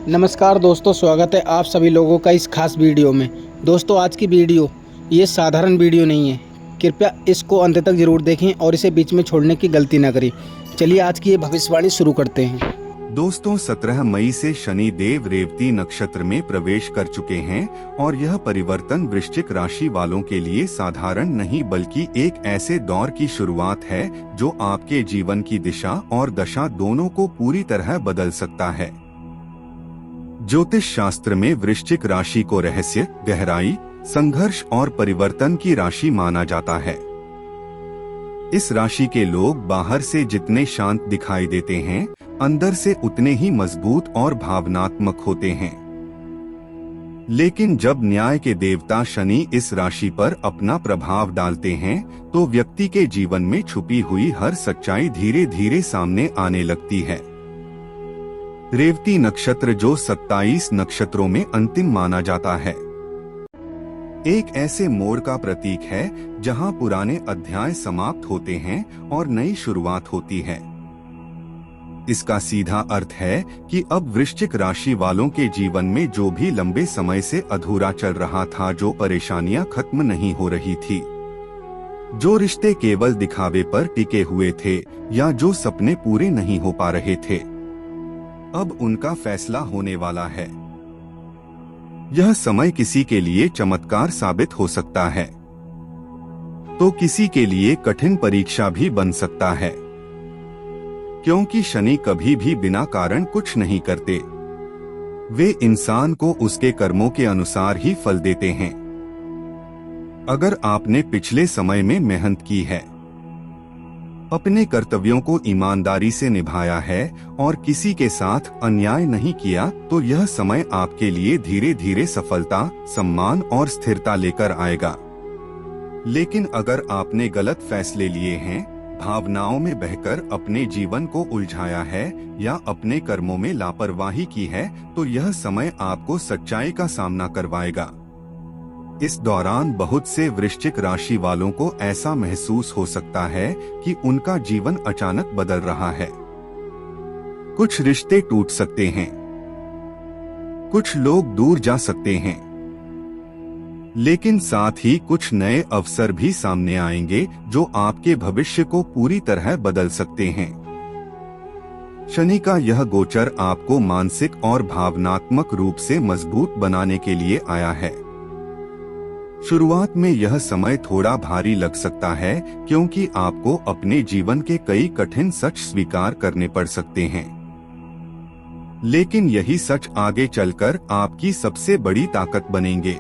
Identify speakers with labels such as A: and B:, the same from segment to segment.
A: नमस्कार दोस्तों, स्वागत है आप सभी लोगों का इस खास वीडियो में। दोस्तों, आज की वीडियो ये साधारण वीडियो नहीं है। कृपया इसको अंत तक जरूर देखें और इसे बीच में छोड़ने की गलती ना करें। चलिए आज की ये भविष्यवाणी शुरू करते हैं।
B: दोस्तों, 17 मई से शनि देव रेवती नक्षत्र में प्रवेश कर चुके हैं और यह परिवर्तन वृश्चिक राशि वालों के लिए साधारण नहीं बल्कि एक ऐसे दौर की शुरुआत है जो आपके जीवन की दिशा और दशा दोनों को पूरी तरह बदल सकता है। ज्योतिष शास्त्र में वृश्चिक राशि को रहस्य, गहराई, संघर्ष और परिवर्तन की राशि माना जाता है। इस राशि के लोग बाहर से जितने शांत दिखाई देते हैं, अंदर से उतने ही मजबूत और भावनात्मक होते हैं। लेकिन जब न्याय के देवता शनि इस राशि पर अपना प्रभाव डालते हैं, तो व्यक्ति के जीवन में छुपी हुई हर सच्चाई धीरे धीरे सामने आने लगती है। रेवती नक्षत्र, जो 27 नक्षत्रों में अंतिम माना जाता है, एक ऐसे मोड़ का प्रतीक है जहां पुराने अध्याय समाप्त होते हैं और नई शुरुआत होती है। इसका सीधा अर्थ है कि अब वृश्चिक राशि वालों के जीवन में जो भी लंबे समय से अधूरा चल रहा था, जो परेशानियां खत्म नहीं हो रही थी, जो रिश्ते केवल दिखावे पर टिके हुए थे या जो सपने पूरे नहीं हो पा रहे थे, अब उनका फैसला होने वाला है। यह समय किसी के लिए चमत्कार साबित हो सकता है, तो किसी के लिए कठिन परीक्षा भी बन सकता है, क्योंकि शनि कभी भी बिना कारण कुछ नहीं करते। वे इंसान को उसके कर्मों के अनुसार ही फल देते हैं। अगर आपने पिछले समय में मेहनत की है, अपने कर्तव्यों को ईमानदारी से निभाया है और किसी के साथ अन्याय नहीं किया, तो यह समय आपके लिए धीरे धीरे सफलता, सम्मान और स्थिरता लेकर आएगा। लेकिन अगर आपने गलत फैसले लिए हैं, भावनाओं में बहकर अपने जीवन को उलझाया है या अपने कर्मों में लापरवाही की है, तो यह समय आपको सच्चाई का सामना करवाएगा। इस दौरान बहुत से वृश्चिक राशि वालों को ऐसा महसूस हो सकता है कि उनका जीवन अचानक बदल रहा है। कुछ रिश्ते टूट सकते हैं, कुछ लोग दूर जा सकते हैं, लेकिन साथ ही कुछ नए अवसर भी सामने आएंगे जो आपके भविष्य को पूरी तरह बदल सकते हैं। शनि का यह गोचर आपको मानसिक और भावनात्मक रूप से मजबूत बनाने के लिए आया है। शुरुआत में यह समय थोड़ा भारी लग सकता है, क्योंकि आपको अपने जीवन के कई कठिन सच स्वीकार करने पड़ सकते हैं। लेकिन यही सच आगे चलकर आपकी सबसे बड़ी ताकत बनेंगे।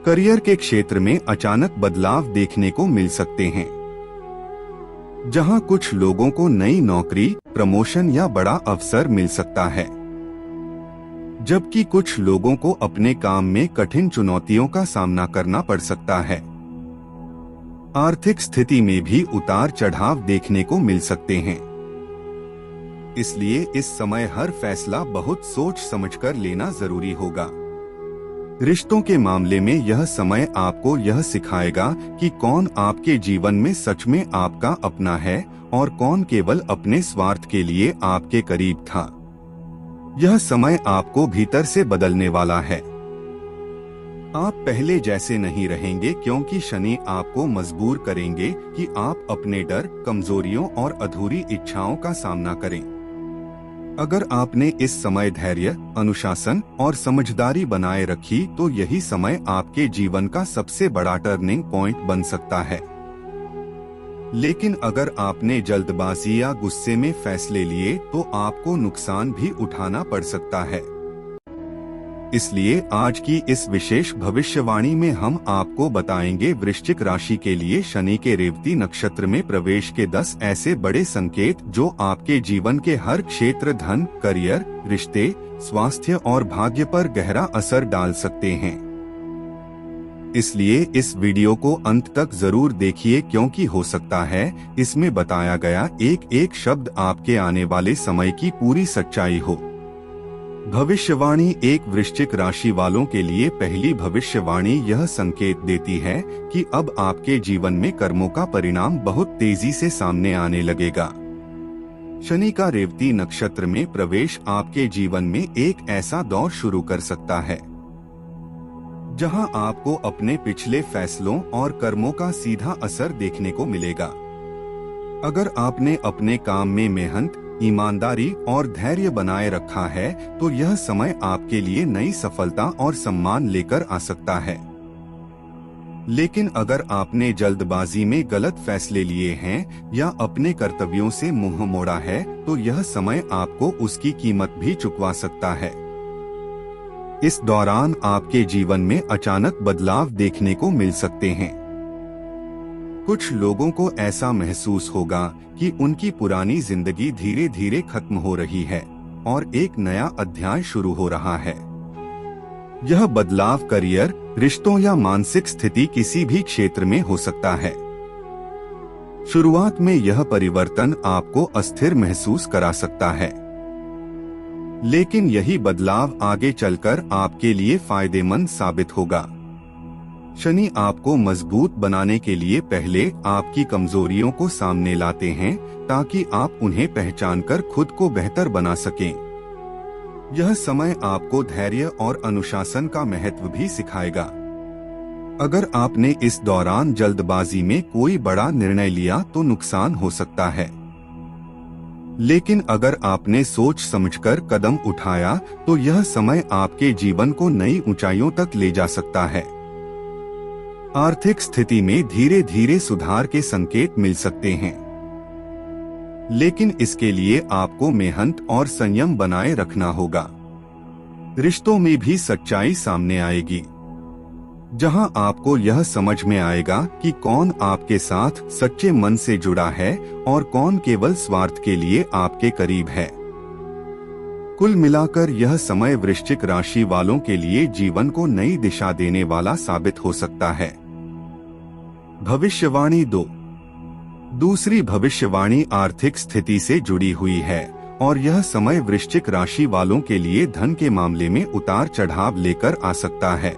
B: करियर के क्षेत्र में अचानक बदलाव देखने को मिल सकते हैं, जहां कुछ लोगों को नई नौकरी, प्रमोशन या बड़ा अवसर मिल सकता है, जबकि कुछ लोगों को अपने काम में कठिन चुनौतियों का सामना करना पड़ सकता है। आर्थिक स्थिति में भी उतार चढ़ाव देखने को मिल सकते हैं। इसलिए इस समय हर फैसला बहुत सोच समझकर लेना जरूरी होगा। रिश्तों के मामले में यह समय आपको यह सिखाएगा कि कौन आपके जीवन में सच में आपका अपना है और कौन केवल अपने स्वार्थ के लिए आपके करीब था। यह समय आपको भीतर से बदलने वाला है। आप पहले जैसे नहीं रहेंगे, क्योंकि शनि आपको मजबूर करेंगे कि आप अपने डर, कमजोरियों और अधूरी इच्छाओं का सामना करें। अगर आपने इस समय धैर्य, अनुशासन और समझदारी बनाए रखी, तो यही समय आपके जीवन का सबसे बड़ा टर्निंग पॉइंट बन सकता है। लेकिन अगर आपने जल्दबाजी या गुस्से में फैसले लिए, तो आपको नुकसान भी उठाना पड़ सकता है। इसलिए आज की इस विशेष भविष्यवाणी में हम आपको बताएंगे वृश्चिक राशि के लिए शनि के रेवती नक्षत्र में प्रवेश के 10 ऐसे बड़े संकेत जो आपके जीवन के हर क्षेत्र, धन, करियर, रिश्ते, स्वास्थ्य और भाग्य पर गहरा असर डाल सकते हैं। इसलिए इस वीडियो को अंत तक जरूर देखिए, क्योंकि हो सकता है इसमें बताया गया एक एक शब्द आपके आने वाले समय की पूरी सच्चाई हो। भविष्यवाणी एक वृश्चिक राशि वालों के लिए पहली भविष्यवाणी यह संकेत देती है कि अब आपके जीवन में कर्मों का परिणाम बहुत तेजी से सामने आने लगेगा। शनि का रेवती नक्षत्र में प्रवेश आपके जीवन में एक ऐसा दौर शुरू कर सकता है जहां आपको अपने पिछले फैसलों और कर्मों का सीधा असर देखने को मिलेगा। अगर आपने अपने काम में मेहनत, ईमानदारी और धैर्य बनाए रखा है तो यह समय आपके लिए नई सफलता और सम्मान लेकर आ सकता है। लेकिन अगर आपने जल्दबाजी में गलत फैसले लिए हैं या अपने कर्तव्यों से मुंह मोड़ा है तो यह समय आपको उसकी कीमत भी चुकवा सकता है। इस दौरान आपके जीवन में अचानक बदलाव देखने को मिल सकते हैं। कुछ लोगों को ऐसा महसूस होगा कि उनकी पुरानी जिंदगी धीरे धीरे खत्म हो रही है और एक नया अध्याय शुरू हो रहा है। यह बदलाव करियर, रिश्तों या मानसिक स्थिति किसी भी क्षेत्र में हो सकता है। शुरुआत में यह परिवर्तन आपको अस्थिर महसूस करा सकता है, लेकिन यही बदलाव आगे चलकर आपके लिए फायदेमंद साबित होगा। शनि आपको मजबूत बनाने के लिए पहले आपकी कमजोरियों को सामने लाते हैं ताकि आप उन्हें पहचानकर खुद को बेहतर बना सकें। यह समय आपको धैर्य और अनुशासन का महत्व भी सिखाएगा। अगर आपने इस दौरान जल्दबाजी में कोई बड़ा निर्णय लिया तो नुकसान हो सकता है, लेकिन अगर आपने सोच समझकर कदम उठाया तो यह समय आपके जीवन को नई ऊंचाइयों तक ले जा सकता है। आर्थिक स्थिति में धीरे धीरे सुधार के संकेत मिल सकते हैं, लेकिन इसके लिए आपको मेहनत और संयम बनाए रखना होगा। रिश्तों में भी सच्चाई सामने आएगी, जहां आपको यह समझ में आएगा कि कौन आपके साथ सच्चे मन से जुड़ा है और कौन केवल स्वार्थ के लिए आपके करीब है। कुल मिलाकर यह समय वृश्चिक राशि वालों के लिए जीवन को नई दिशा देने वाला साबित हो सकता है। भविष्यवाणी 2। दूसरी भविष्यवाणी आर्थिक स्थिति से जुड़ी हुई है और यह समय वृश्चिक राशि वालों के लिए धन के मामले में उतार चढ़ाव लेकर आ सकता है।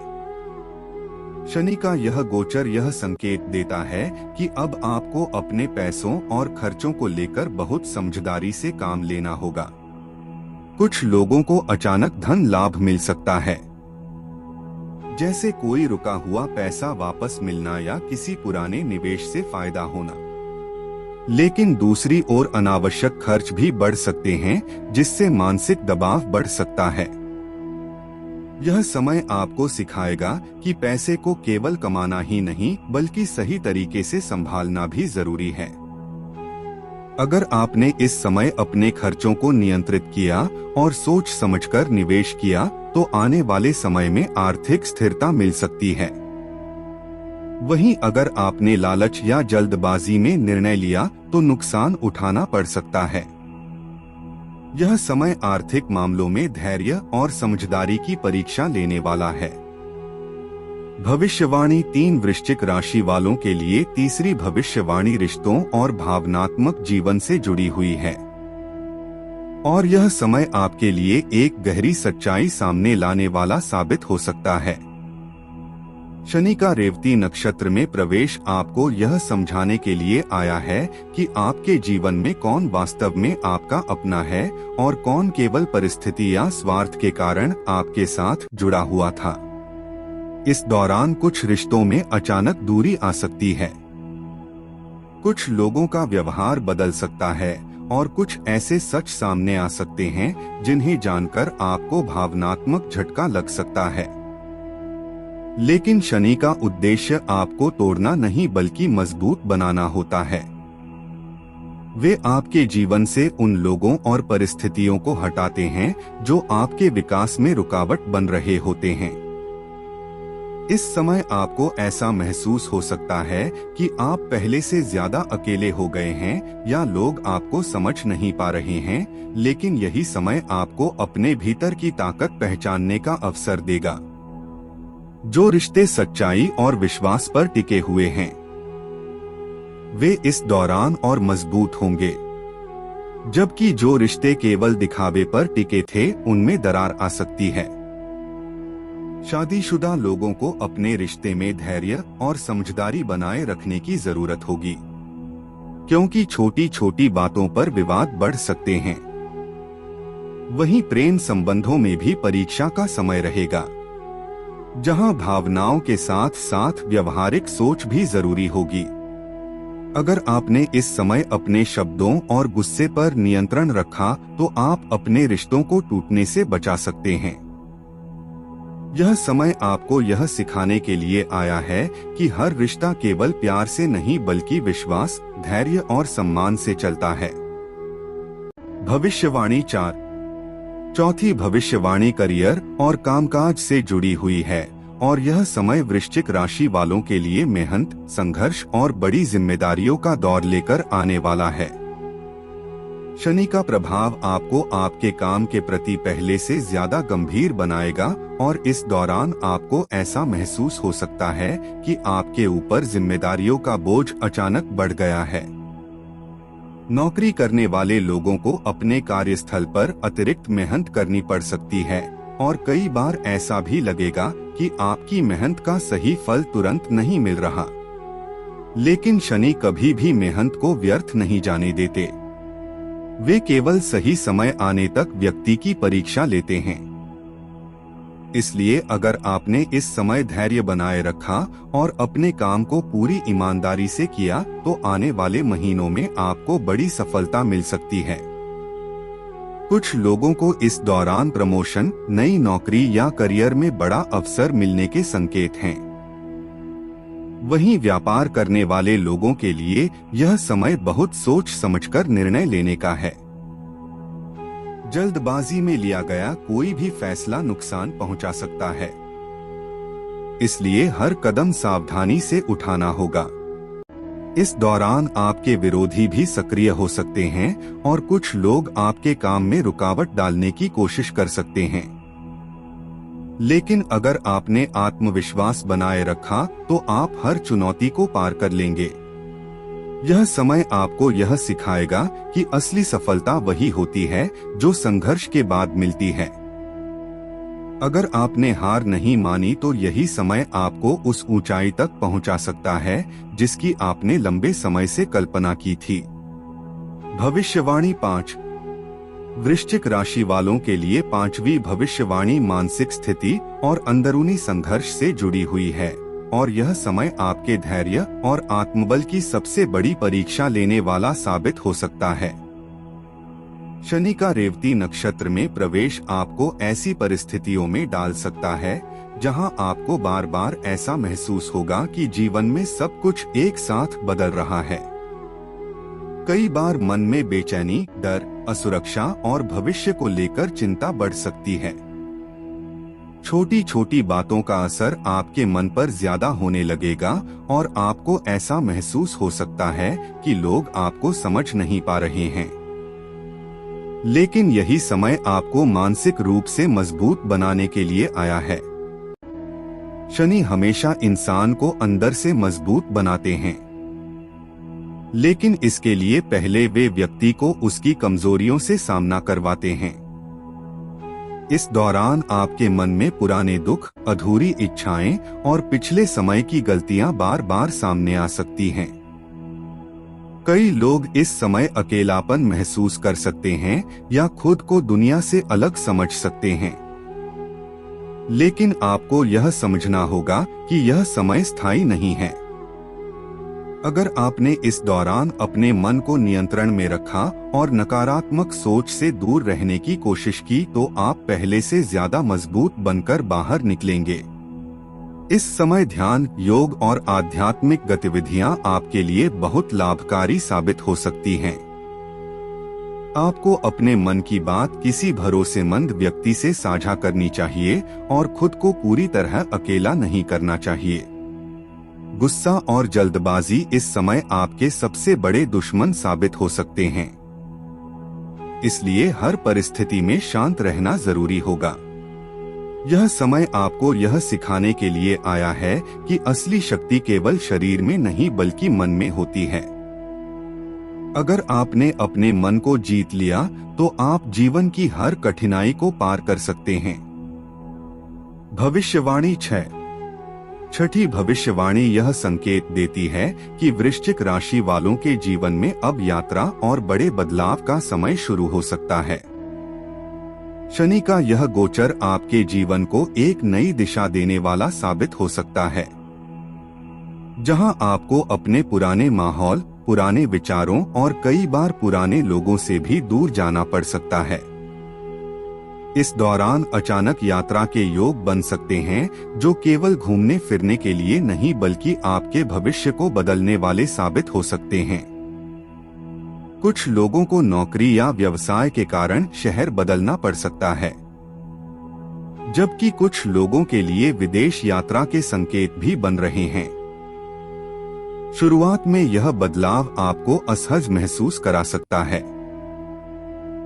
B: शनि का यह गोचर यह संकेत देता है कि अब आपको अपने पैसों और खर्चों को लेकर बहुत समझदारी से काम लेना होगा। कुछ लोगों को अचानक धन लाभ मिल सकता है, जैसे कोई रुका हुआ पैसा वापस मिलना या किसी पुराने निवेश से फायदा होना। लेकिन दूसरी ओर अनावश्यक खर्च भी बढ़ सकते हैं, जिससे मानसिक दबाव बढ़ सकता है। यह समय आपको सिखाएगा कि पैसे को केवल कमाना ही नहीं बल्कि सही तरीके से संभालना भी जरूरी है। अगर आपने इस समय अपने खर्चों को नियंत्रित किया और सोच समझकर निवेश किया तो आने वाले समय में आर्थिक स्थिरता मिल सकती है। वहीं अगर आपने लालच या जल्दबाजी में निर्णय लिया तो नुकसान उठाना पड़ सकता है। यह समय आर्थिक मामलों में धैर्य और समझदारी की परीक्षा लेने वाला है। भविष्यवाणी 3 वृश्चिक राशि वालों के लिए तीसरी भविष्यवाणी रिश्तों और भावनात्मक जीवन से जुड़ी हुई है और यह समय आपके लिए एक गहरी सच्चाई सामने लाने वाला साबित हो सकता है। शनि का रेवती नक्षत्र में प्रवेश आपको यह समझाने के लिए आया है कि आपके जीवन में कौन वास्तव में आपका अपना है और कौन केवल परिस्थिति या स्वार्थ के कारण आपके साथ जुड़ा हुआ था। इस दौरान कुछ रिश्तों में अचानक दूरी आ सकती है, कुछ लोगों का व्यवहार बदल सकता है और कुछ ऐसे सच सामने आ सकते हैं जिन्हें जानकर आपको भावनात्मक झटका लग सकता है। लेकिन शनि का उद्देश्य आपको तोड़ना नहीं बल्कि मजबूत बनाना होता है। वे आपके जीवन से उन लोगों और परिस्थितियों को हटाते हैं जो आपके विकास में रुकावट बन रहे होते हैं। इस समय आपको ऐसा महसूस हो सकता है कि आप पहले से ज्यादा अकेले हो गए हैं या लोग आपको समझ नहीं पा रहे हैं, लेकिन यही समय आपको अपने भीतर की ताकत पहचानने का अवसर देगा। जो रिश्ते सच्चाई और विश्वास पर टिके हुए हैं वे इस दौरान और मजबूत होंगे, जबकि जो रिश्ते केवल दिखावे पर टिके थे उनमें दरार आ सकती है। शादीशुदा लोगों को अपने रिश्ते में धैर्य और समझदारी बनाए रखने की जरूरत होगी। क्योंकि छोटी छोटी बातों पर विवाद बढ़ सकते हैं। वहीं प्रेम संबंधों में भी परीक्षा का समय रहेगा, जहां भावनाओं के साथ साथ व्यवहारिक सोच भी जरूरी होगी। अगर आपने इस समय अपने शब्दों और गुस्से पर नियंत्रण रखा तो आप अपने रिश्तों को टूटने से बचा सकते हैं। यह समय आपको यह सिखाने के लिए आया है कि हर रिश्ता केवल प्यार से नहीं बल्कि विश्वास, धैर्य और सम्मान से चलता है। भविष्यवाणी 4। चौथी भविष्यवाणी करियर और कामकाज से जुड़ी हुई है और यह समय वृश्चिक राशि वालों के लिए मेहनत, संघर्ष और बड़ी जिम्मेदारियों का दौर लेकर आने वाला है। शनि का प्रभाव आपको आपके काम के प्रति पहले से ज्यादा गंभीर बनाएगा और इस दौरान आपको ऐसा महसूस हो सकता है कि आपके ऊपर जिम्मेदारियों का बोझ अचानक बढ़ गया है। नौकरी करने वाले लोगों को अपने कार्यस्थल पर अतिरिक्त मेहनत करनी पड़ सकती है और कई बार ऐसा भी लगेगा कि आपकी मेहनत का सही फल तुरंत नहीं मिल रहा। लेकिन शनि कभी भी मेहनत को व्यर्थ नहीं जाने देते। वे केवल सही समय आने तक व्यक्ति की परीक्षा लेते हैं। इसलिए अगर आपने इस समय धैर्य बनाए रखा और अपने काम को पूरी ईमानदारी से किया तो आने वाले महीनों में आपको बड़ी सफलता मिल सकती है। कुछ लोगों को इस दौरान प्रमोशन, नई नौकरी या करियर में बड़ा अवसर मिलने के संकेत हैं। वहीं व्यापार करने वाले लोगों के लिए यह समय बहुत सोच समझकर निर्णय लेने का है। जल्दबाजी में लिया गया कोई भी फैसला नुकसान पहुंचा सकता है, इसलिए हर कदम सावधानी से उठाना होगा। इस दौरान आपके विरोधी भी सक्रिय हो सकते हैं और कुछ लोग आपके काम में रुकावट डालने की कोशिश कर सकते हैं। लेकिन अगर आपने आत्मविश्वास बनाए रखा तो आप हर चुनौती को पार कर लेंगे। यह समय आपको यह सिखाएगा कि असली सफलता वही होती है जो संघर्ष के बाद मिलती है। अगर आपने हार नहीं मानी तो यही समय आपको उस ऊंचाई तक पहुंचा सकता है जिसकी आपने लंबे समय से कल्पना की थी। भविष्यवाणी 5। वृश्चिक राशि वालों के लिए पांचवी भविष्यवाणी मानसिक स्थिति और अंदरूनी संघर्ष से जुड़ी हुई है और यह समय आपके धैर्य और आत्मबल की सबसे बड़ी परीक्षा लेने वाला साबित हो सकता है। शनि का रेवती नक्षत्र में प्रवेश आपको ऐसी परिस्थितियों में डाल सकता है जहां आपको बार बार ऐसा महसूस होगा कि जीवन में सब कुछ एक साथ बदल रहा है। कई बार मन में बेचैनी, डर, असुरक्षा और भविष्य को लेकर चिंता बढ़ सकती है। छोटी छोटी बातों का असर आपके मन पर ज्यादा होने लगेगा और आपको ऐसा महसूस हो सकता है कि लोग आपको समझ नहीं पा रहे हैं। लेकिन यही समय आपको मानसिक रूप से मजबूत बनाने के लिए आया है। शनि हमेशा इंसान को अंदर से मजबूत बनाते हैं, लेकिन इसके लिए पहले वे व्यक्ति को उसकी कमजोरियों से सामना करवाते हैं। इस दौरान आपके मन में पुराने दुख, अधूरी इच्छाएं और पिछले समय की गलतियां बार बार सामने आ सकती हैं। कई लोग इस समय अकेलापन महसूस कर सकते हैं या खुद को दुनिया से अलग समझ सकते हैं। लेकिन आपको यह समझना होगा कि यह समय स्थायी नहीं है। अगर आपने इस दौरान अपने मन को नियंत्रण में रखा और नकारात्मक सोच से दूर रहने की कोशिश की तो आप पहले से ज्यादा मजबूत बनकर बाहर निकलेंगे। इस समय ध्यान, योग और आध्यात्मिक गतिविधियां आपके लिए बहुत लाभकारी साबित हो सकती हैं। आपको अपने मन की बात किसी भरोसेमंद व्यक्ति से साझा करनी चाहिए और खुद को पूरी तरह अकेला नहीं करना चाहिए। गुस्सा और जल्दबाजी इस समय आपके सबसे बड़े दुश्मन साबित हो सकते हैं, इसलिए हर परिस्थिति में शांत रहना जरूरी होगा। यह समय आपको यह सिखाने के लिए आया है कि असली शक्ति केवल शरीर में नहीं बल्कि मन में होती है। अगर आपने अपने मन को जीत लिया तो आप जीवन की हर कठिनाई को पार कर सकते हैं। भविष्यवाणी 6। छठी भविष्यवाणी यह संकेत देती है कि वृश्चिक राशि वालों के जीवन में अब यात्रा और बड़े बदलाव का समय शुरू हो सकता है। शनि का यह गोचर आपके जीवन को एक नई दिशा देने वाला साबित हो सकता है, जहां आपको अपने पुराने माहौल, पुराने विचारों और कई बार पुराने लोगों से भी दूर जाना पड़ सकता है। इस दौरान अचानक यात्रा के योग बन सकते हैं, जो केवल घूमने फिरने के लिए नहीं बल्कि आपके भविष्य को बदलने वाले साबित हो सकते हैं। कुछ लोगों को नौकरी या व्यवसाय के कारण शहर बदलना पड़ सकता है, जबकि कुछ लोगों के लिए विदेश यात्रा के संकेत भी बन रहे हैं। शुरुआत में यह बदलाव आपको असहज महसूस करा सकता है,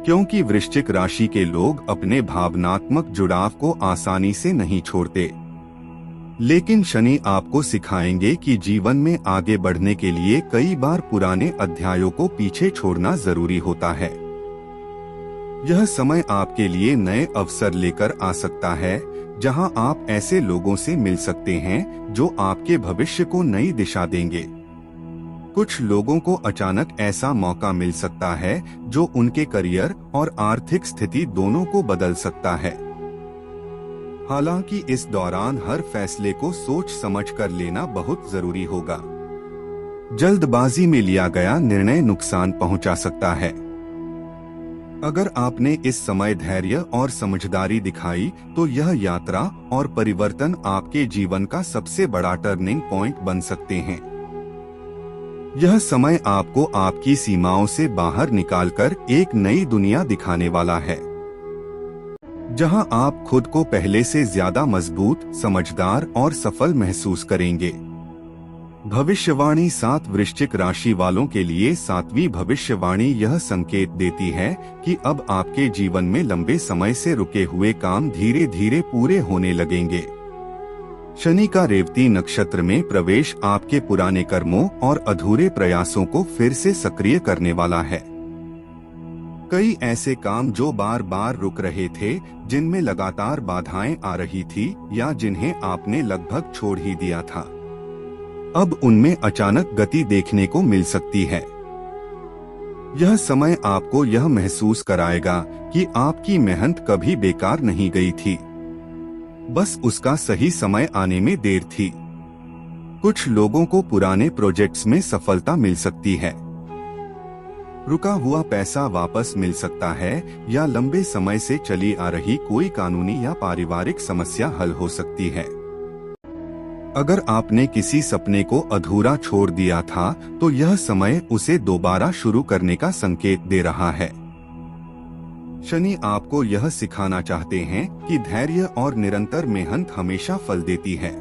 B: क्योंकि वृश्चिक राशि के लोग अपने भावनात्मक जुड़ाव को आसानी से नहीं छोड़ते। लेकिन शनि आपको सिखाएंगे कि जीवन में आगे बढ़ने के लिए कई बार पुराने अध्यायों को पीछे छोड़ना जरूरी होता है। यह समय आपके लिए नए अवसर लेकर आ सकता है, जहां आप ऐसे लोगों से मिल सकते हैं जो आपके भविष्य को नई दिशा देंगे। कुछ लोगों को अचानक ऐसा मौका मिल सकता है जो उनके करियर और आर्थिक स्थिति दोनों को बदल सकता है। हालांकि इस दौरान हर फैसले को सोच समझ कर लेना बहुत जरूरी होगा। जल्दबाजी में लिया गया निर्णय नुकसान पहुंचा सकता है। अगर आपने इस समय धैर्य और समझदारी दिखाई तो यह यात्रा और परिवर्तन आपके जीवन का सबसे बड़ा टर्निंग पॉइंट बन सकते हैं। यह समय आपको आपकी सीमाओं से बाहर निकालकर एक नई दुनिया दिखाने वाला है, जहां आप खुद को पहले से ज्यादा मजबूत, समझदार और सफल महसूस करेंगे। भविष्यवाणी 7 वृश्चिक राशि वालों के लिए 7वीं भविष्यवाणी यह संकेत देती है कि अब आपके जीवन में लंबे समय से रुके हुए काम धीरे धीरे पूरे होने लगेंगे। शनि का रेवती नक्षत्र में प्रवेश आपके पुराने कर्मों और अधूरे प्रयासों को फिर से सक्रिय करने वाला है। कई ऐसे काम जो बार बार रुक रहे थे, जिनमें लगातार बाधाएं आ रही थी या जिन्हें आपने लगभग छोड़ ही दिया था, अब उनमें अचानक गति देखने को मिल सकती है। यह समय आपको यह महसूस कराएगा कि आपकी मेहनत कभी बेकार नहीं गई थी, बस उसका सही समय आने में देर थी। कुछ लोगों को पुराने प्रोजेक्ट्स में सफलता मिल सकती है, रुका हुआ पैसा वापस मिल सकता है या लंबे समय से चली आ रही कोई कानूनी या पारिवारिक समस्या हल हो सकती है। अगर आपने किसी सपने को अधूरा छोड़ दिया था तो यह समय उसे दोबारा शुरू करने का संकेत दे रहा है। शनि आपको यह सिखाना चाहते हैं कि धैर्य और निरंतर मेहनत हमेशा फल देती है।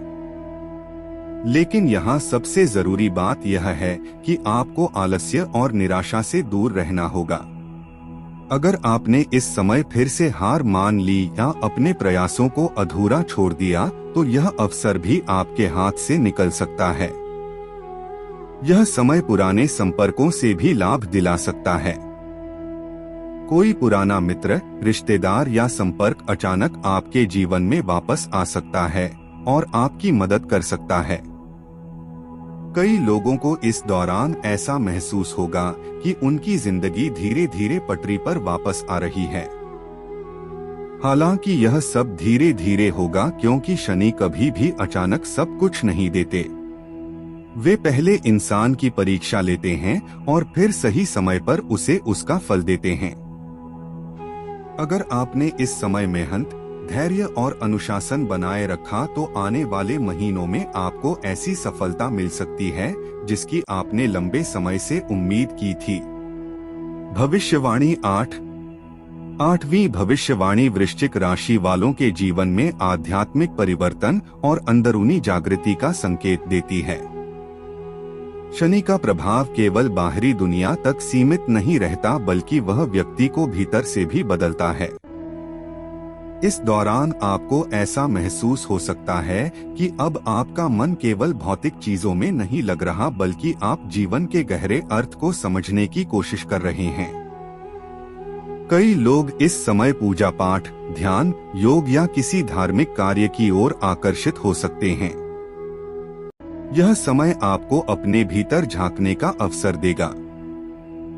B: लेकिन यहाँ सबसे जरूरी बात यह है कि आपको आलस्य और निराशा से दूर रहना होगा। अगर आपने इस समय फिर से हार मान ली या अपने प्रयासों को अधूरा छोड़ दिया तो यह अवसर भी आपके हाथ से निकल सकता है। यह समय पुराने संपर्कों से भी लाभ दिला सकता है। कोई पुराना मित्र, रिश्तेदार या संपर्क अचानक आपके जीवन में वापस आ सकता है और आपकी मदद कर सकता है। कई लोगों को इस दौरान ऐसा महसूस होगा कि उनकी जिंदगी धीरे धीरे पटरी पर वापस आ रही है। हालांकि यह सब धीरे धीरे होगा, क्योंकि शनि कभी भी अचानक सब कुछ नहीं देते। वे पहले इंसान की परीक्षा लेते हैं और फिर सही समय पर उसे उसका फल देते हैं। अगर आपने इस समय मेहनत, धैर्य और अनुशासन बनाए रखा तो आने वाले महीनों में आपको ऐसी सफलता मिल सकती है जिसकी आपने लंबे समय से उम्मीद की थी। भविष्यवाणी 8वीं भविष्यवाणी वृश्चिक राशि वालों के जीवन में आध्यात्मिक परिवर्तन और अंदरूनी जागृति का संकेत देती है। शनि का प्रभाव केवल बाहरी दुनिया तक सीमित नहीं रहता, बल्कि वह व्यक्ति को भीतर से भी बदलता है। इस दौरान आपको ऐसा महसूस हो सकता है कि अब आपका मन केवल भौतिक चीजों में नहीं लग रहा, बल्कि आप जीवन के गहरे अर्थ को समझने की कोशिश कर रहे हैं। कई लोग इस समय पूजा पाठ, ध्यान, योग या किसी धार्मिक कार्य की ओर आकर्षित हो सकते हैं। यह समय आपको अपने भीतर झांकने का अवसर देगा।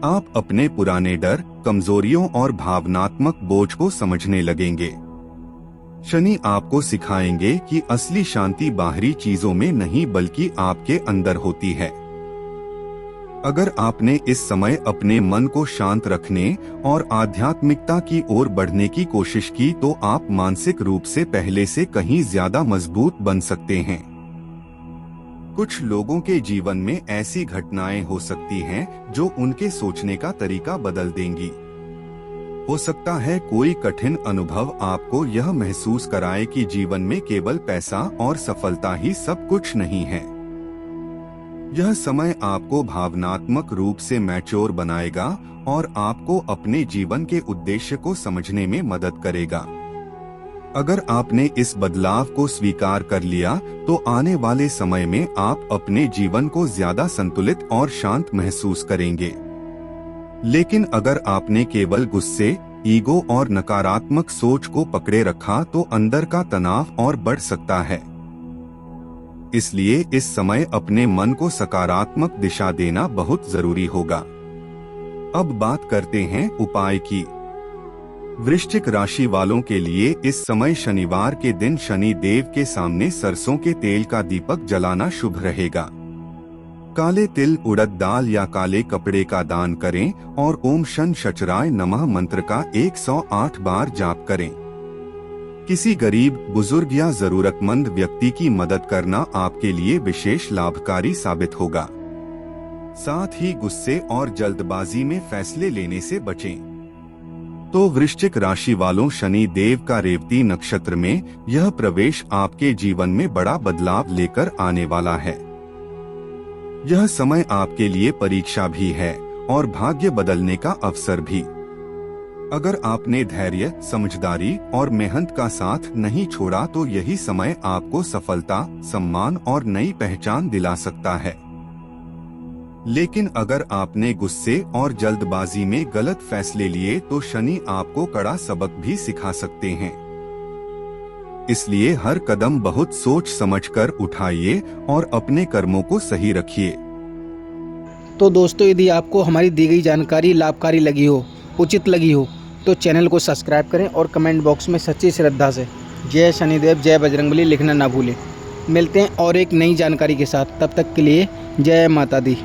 B: आप अपने पुराने डर, कमजोरियों और भावनात्मक बोझ को समझने लगेंगे। शनि आपको सिखाएंगे कि असली शांति बाहरी चीजों में नहीं बल्कि आपके अंदर होती है। अगर आपने इस समय अपने मन को शांत रखने और आध्यात्मिकता की ओर बढ़ने की कोशिश की तो आप मानसिक रूप से पहले से कहीं ज्यादा मजबूत बन सकते हैं। कुछ लोगों के जीवन में ऐसी घटनाएं हो सकती हैं जो उनके सोचने का तरीका बदल देंगी। हो सकता है कोई कठिन अनुभव आपको यह महसूस कराए कि जीवन में केवल पैसा और सफलता ही सब कुछ नहीं है। यह समय आपको भावनात्मक रूप से मैच्योर बनाएगा और आपको अपने जीवन के उद्देश्य को समझने में मदद करेगा। अगर आपने इस बदलाव को स्वीकार कर लिया तो आने वाले समय में आप अपने जीवन को ज्यादा संतुलित और शांत महसूस करेंगे। लेकिन अगर आपने केवल गुस्से, ईगो और नकारात्मक सोच को पकड़े रखा तो अंदर का तनाव और बढ़ सकता है। इसलिए इस समय अपने मन को सकारात्मक दिशा देना बहुत जरूरी होगा। अब बात करते हैं उपाय की। वृश्चिक राशि वालों के लिए इस समय शनिवार के दिन शनि देव के सामने सरसों के तेल का दीपक जलाना शुभ रहेगा। काले तिल, उड़द दाल या काले कपड़े का दान करें और ओम शन शचराय नमः मंत्र का 108 बार जाप करें। किसी गरीब, बुजुर्ग या जरूरतमंद व्यक्ति की मदद करना आपके लिए विशेष लाभकारी साबित होगा। साथ ही गुस्से और जल्दबाजी में फैसले लेने से बचें। तो वृश्चिक राशि वालों, शनि देव का रेवती नक्षत्र में यह प्रवेश आपके जीवन में बड़ा बदलाव लेकर आने वाला है। यह समय आपके लिए परीक्षा भी है और भाग्य बदलने का अवसर भी। अगर आपने धैर्य, समझदारी और मेहनत का साथ नहीं छोड़ा तो यही समय आपको सफलता, सम्मान और नई पहचान दिला सकता है। लेकिन अगर आपने गुस्से और जल्दबाजी में गलत फैसले लिए तो शनि आपको कड़ा सबक भी सिखा सकते हैं। इसलिए हर कदम बहुत सोच समझकर उठाइए और अपने कर्मों को सही रखिए।
A: तो दोस्तों, यदि आपको हमारी दी गई जानकारी लाभकारी लगी हो, उचित लगी हो, तो चैनल को सब्सक्राइब करें और कमेंट बॉक्स में सच्ची श्रद्धा से जय शनिदेव, जय बजरंगबली लिखना ना भूलें। मिलते हैं और एक नई जानकारी के साथ। तब तक के लिए जय माता दी।